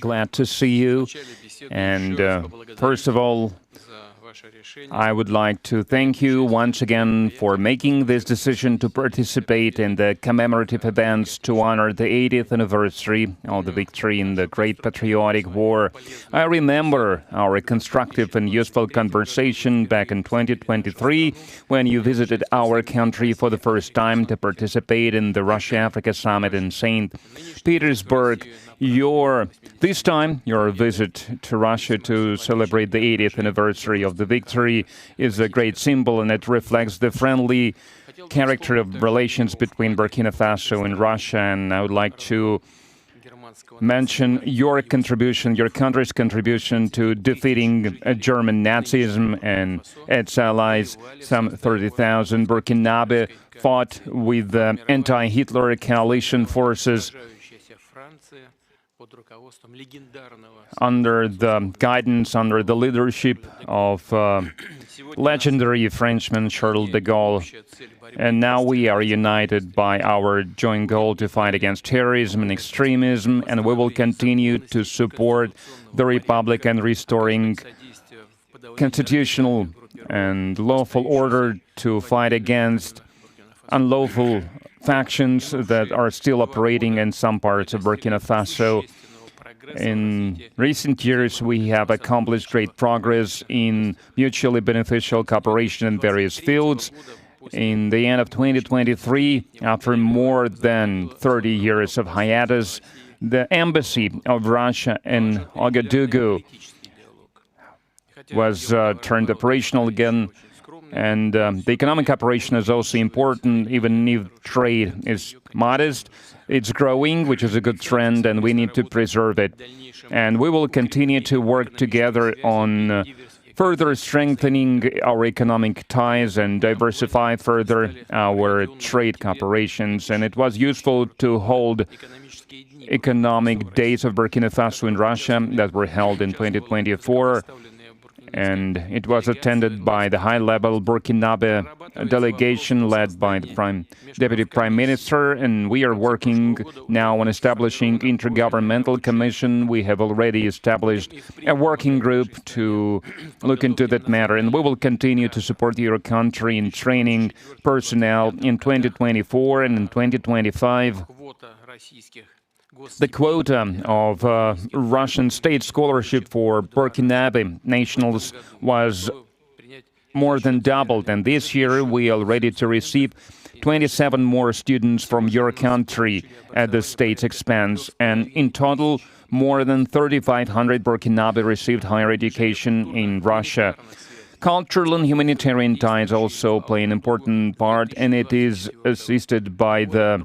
glad to see you. And first of all, I would like to thank you once again for making this decision to participate in the commemorative events to honor the 80th anniversary of the victory in the Great Patriotic War. I remember our constructive and useful conversation back in 2023 when you visited our country for the first time to participate in the Russia-Africa Summit in St. Petersburg. This time, your visit to Russia to celebrate the 80th anniversary of the victory is a great symbol, and it reflects the friendly character of relations between Burkina Faso and Russia. And I would like to mention your contribution, your country's contribution to defeating German Nazism and its allies. Some 30,000 Burkinabe fought with the anti-Hitler coalition forces under the guidance, under the leadership of legendary Frenchman Charles de Gaulle. And now we are united by our joint goal to fight against terrorism and extremism, and we will continue to support the Republic and restoring constitutional and lawful order, to fight against unlawful factions that are still operating in some parts of Burkina Faso. In recent years, we have accomplished great progress in mutually beneficial cooperation in various fields. In the end of 2023, after more than 30 years of hiatus, the embassy of Russia in Ouagadougou was turned operational again. And the economic cooperation is also important, even if trade is modest. It's growing, which is a good trend, and we need to preserve it. And we will continue to work together on further strengthening our economic ties and diversify further our trade cooperations. And it was useful to hold economic days of Burkina Faso in Russia that were held in 2024. And it was attended by the high-level Burkinabe delegation led by the Deputy Prime Minister, and we are working now on establishing intergovernmental commission. We have already established a working group to look into that matter, and we will continue to support your country in training personnel in 2024 and in 2025. The quota of Russian state scholarship for Burkinabe nationals was more than doubled, and this year we are ready to receive 27 more students from your country at the state's expense, and in total, more than 3,500 Burkinabe received higher education in Russia. Cultural and humanitarian ties also play an important part, and it is assisted by the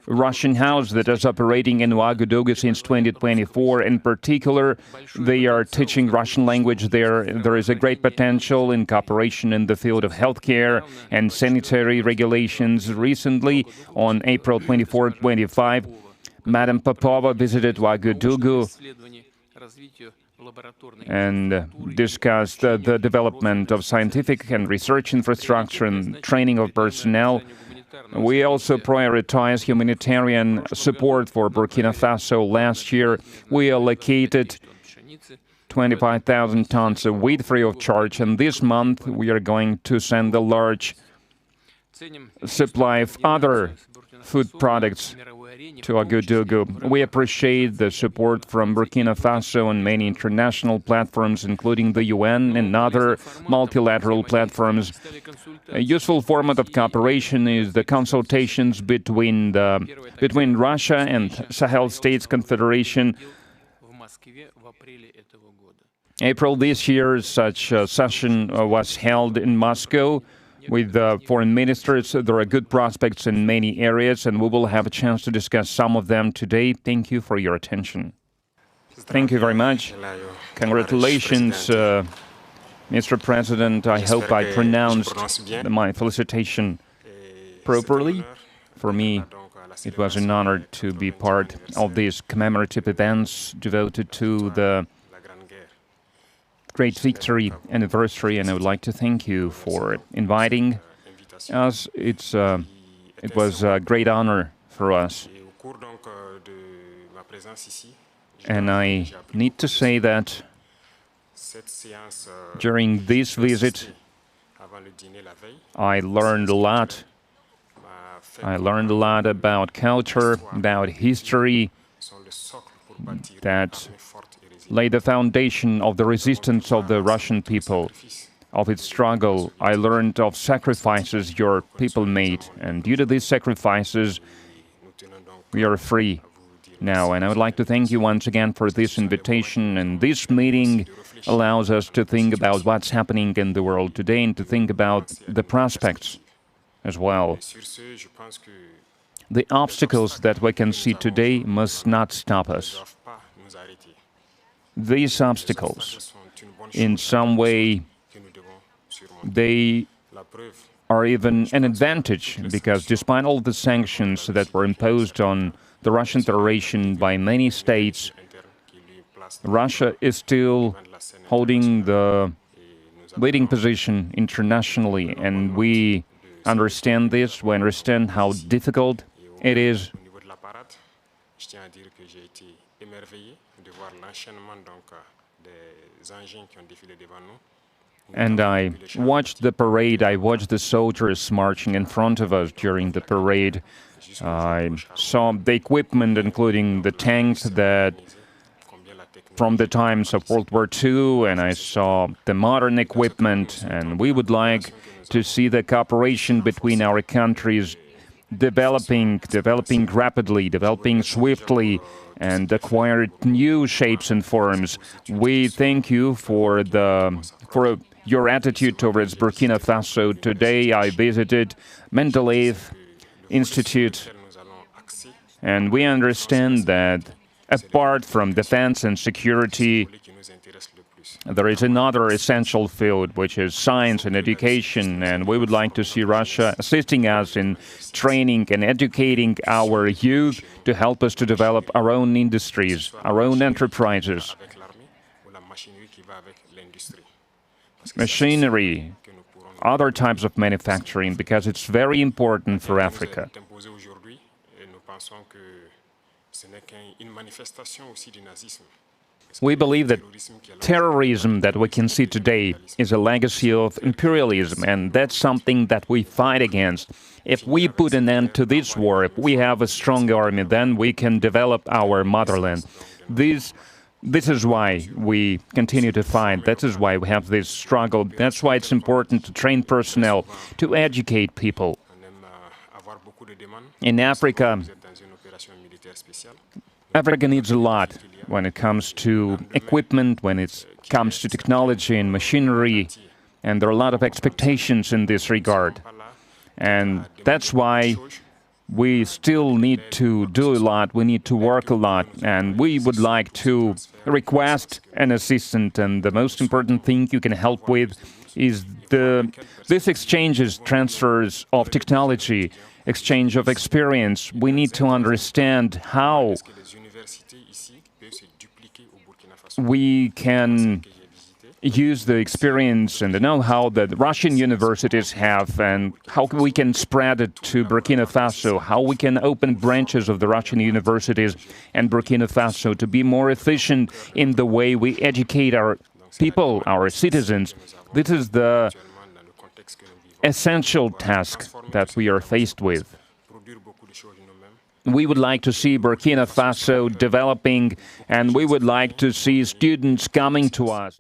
Russian house that is operating in Ouagadougou since 2024. In particular, they are teaching Russian language there. There is a great potential in cooperation in the field of healthcare and sanitary regulations. Recently, on April 24-25, Madam Popova visited Ouagadougou and discussed the development of scientific and research infrastructure and training of personnel. We also prioritize humanitarian support for Burkina Faso. Last year, we allocated 25,000 tons of wheat free of charge, and this month we are going to send a large supply of other food products to Ouagadougou. We appreciate the support from Burkina Faso and many international platforms, including the UN and other multilateral platforms. A useful format of cooperation is the consultations between Russia and Sahel States Confederation. April this year, such a session was held in Moscow with foreign ministers. There are good prospects in many areas, and we will have a chance to discuss some of them today. Thank you for your attention. Thank you very much. Congratulations, Mr. President. I hope I pronounced my felicitation properly. For me, it was an honor to be part of these commemorative events devoted to the great victory anniversary, and I would like to thank you for inviting us. It was a great honor for us. And I need to say that during this visit, I learned a lot. I learned a lot about culture, about history, that lay the foundation of the resistance of the Russian people, of its struggle. I learned of sacrifices your people made, and due to these sacrifices, we are free now. And I would like to thank you once again for this invitation, and this meeting allows us to think about what's happening in the world today and to think about the prospects as well. The obstacles that we can see today must not stop us. These obstacles, in some way, they are even an advantage, because despite all the sanctions that were imposed on the Russian Federation by many states, Russia is still holding the leading position internationally, and we understand this, we understand how difficult it is. And I watched the parade, I watched the soldiers marching in front of us during the parade. I saw the equipment, including the tanks that from the times of World War II, and I saw the modern equipment, and we would like to see the cooperation between our countries developing rapidly, developing swiftly, and acquire new shapes and forms. We thank you for your attitude towards Burkina Faso. Today I visited Mendeleev Institute, and we understand that apart from defense and security, there is another essential field, which is science and education, and we would like to see Russia assisting us in training and educating our youth to help us to develop our own industries, our own enterprises. Machinery, other types of manufacturing, because it's very important for Africa. We believe that terrorism that we can see today is a legacy of imperialism, and that's something that we fight against. If we put an end to this war, if we have a strong army, then we can develop our motherland. This is why we continue to fight. That is why we have this struggle. That's why it's important to train personnel, to educate people. In Africa, Africa needs a lot when it comes to equipment, when it comes to technology and machinery, and there are a lot of expectations in this regard. And that's why we still need to do a lot, we need to work a lot, and we would like to request an assistant, and the most important thing you can help with is this exchanges, transfers of technology, exchange of experience. We need to understand how we can use the experience and the know-how that Russian universities have, and how we can spread it to Burkina Faso, how we can open branches of the Russian universities and Burkina Faso to be more efficient in the way we educate our people, our citizens. This is the essential task that we are faced with. We would like to see Burkina Faso developing, and we would like to see students coming to us.